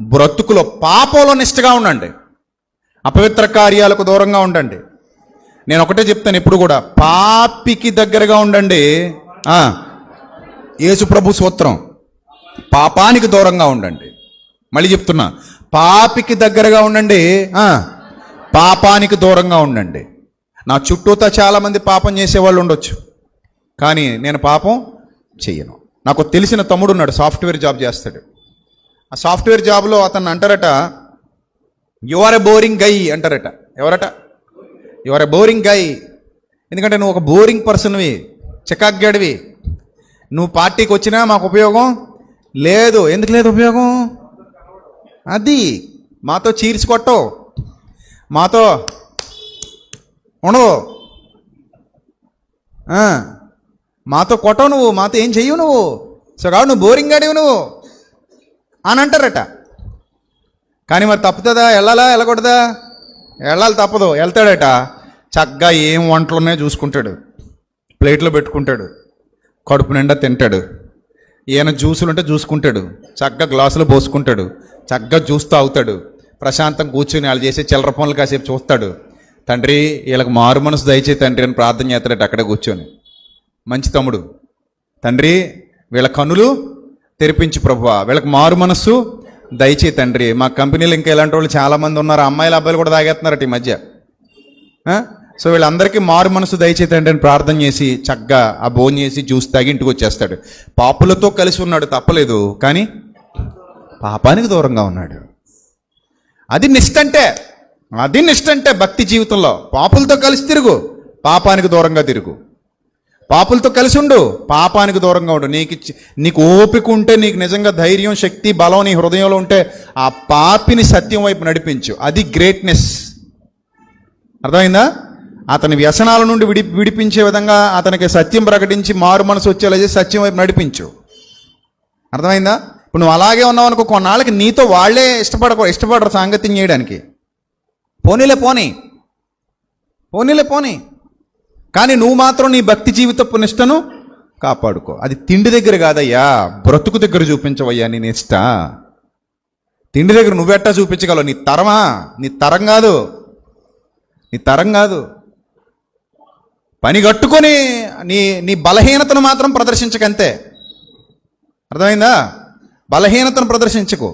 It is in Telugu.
బ్రతుకులో పాపంలో నిష్ఠగా ఉండండి, అపవిత్ర కార్యాలకు దూరంగా ఉండండి. నేను ఒకటే చెప్తాను ఎప్పుడు కూడా, పాపికి దగ్గరగా ఉండండి. యేసు ప్రభు సూత్రం, పాపానికి దూరంగా ఉండండి. మళ్ళీ చెప్తున్నా, పాపికి దగ్గరగా ఉండండి, పాపానికి దూరంగా ఉండండి. నా చుట్టూతా చాలామంది పాపం చేసేవాళ్ళు ఉండొచ్చు, కానీ నేను పాపం చెయ్యను. నాకు తెలిసిన తమ్ముడు ఉన్నాడు, సాఫ్ట్వేర్ జాబ్ చేస్తాడు. ఆ సాఫ్ట్వేర్ జాబ్లో అతను అంటారట, యు ఆర్ ఎ బోరింగ్ గై అంటారట. ఎవరట? యు ఆర్ ఎ బోరింగ్ గై. ఎందుకంటే నువ్వు ఒక బోరింగ్ పర్సన్వి, చికాగ్గాడివి. నువ్వు పార్టీకి వచ్చినా మాకు ఉపయోగం లేదు. ఎందుకు లేదు ఉపయోగం? అది మాతో చీర్చి కొట్టవు, మాతో ఉండవు, మాతో కొట్టవు, నువ్వు మాతో ఏం చెయ్యవు, నువ్వు సో కాదు నువ్వు బోరింగ్ గాడివి నువ్వు అని అంటారట. కానీ మరి తప్పుతుందా? వెళ్ళాలా వెళ్ళకూడదా? వెళ్ళాలి, తప్పదు. వెళ్తాడట, చక్కగా ఏం వంటలు ఉన్నాయో చూసుకుంటాడు, ప్లేట్లో పెట్టుకుంటాడు, కడుపు నిండా తింటాడు. ఏమైనా జ్యూసులు ఉంటే చూసుకుంటాడు, చక్కగా గ్లాసులో పోసుకుంటాడు, చక్కగా జ్యూస్ తాగుతాడు, ప్రశాంతం కూర్చొని వాళ్ళు చేసే చిల్లర పనులు కాసేపు చూస్తాడు. తండ్రి వీళ్ళకి మారు మనసు దయచేయి తండ్రి అని ప్రార్థన చేస్తాడట అక్కడే కూర్చొని. మంచి తమ్ముడు, తండ్రి వీళ్ళ కన్నులు తెరిపించి ప్రభువా, వీళ్ళకి మారు మనస్సు దయచేయి తండ్రి. మా కంపెనీలో ఇంకా ఇలాంటి వాళ్ళు చాలామంది ఉన్నారు, అమ్మాయిలు అబ్బాయిలు కూడా తాగేస్తున్నారట ఈ మధ్య. సో వీళ్ళందరికీ మారు మనసు దయచేయి తండ్రి అని ప్రార్థన చేసి చక్కగా ఆ భోజనం చేసి జ్యూస్ తాగి ఇంటికి వచ్చేస్తాడు. పాపులతో కలిసి ఉన్నాడు, తప్పలేదు, కానీ పాపానికి దూరంగా ఉన్నాడు. అది నిష్ఠ అంటే, అది నిష్ఠ అంటే భక్తి జీవితంలో. పాపులతో కలిసి తిరుగు, పాపానికి దూరంగా తిరుగు. పాపులతో కలిసి ఉండు, పాపానికి దూరంగా ఉండు. నీకు ఓపిక ఉంటే, నీకు నిజంగా ధైర్యం, శక్తి, బలం నీ హృదయంలో ఉంటే ఆ పాపిని సత్యం వైపు నడిపించు. అది గ్రేట్నెస్. అర్థమైందా? అతని వ్యసనాల నుండి విడిపించే విధంగా అతనికి సత్యం ప్రకటించి మారు మనసు వచ్చేలా చేసి సత్యం వైపు నడిపించు. అర్థమైందా? ఇప్పుడు నువ్వు అలాగే ఉన్నావు అనుకో, కొన్నాళ్ళకి నీతో వాళ్ళే ఇష్టపడరు సాంగత్యం చేయడానికి. పోనీలే పోనీ. కానీ నువ్వు మాత్రం నీ భక్తి జీవితపు నిష్టను కాపాడుకో. అది తిండి దగ్గర కాదయ్యా, బ్రతుకు దగ్గర చూపించవయ్యా నీ నిష్ట. తిండి దగ్గర నువ్వెట్టా చూపించగలవు? నీ తరమా? నీ తరం కాదు. పని కట్టుకొని నీ బలహీనతను మాత్రం ప్రదర్శించకంతే. అర్థమైందా? బలహీనతను ప్రదర్శించకు.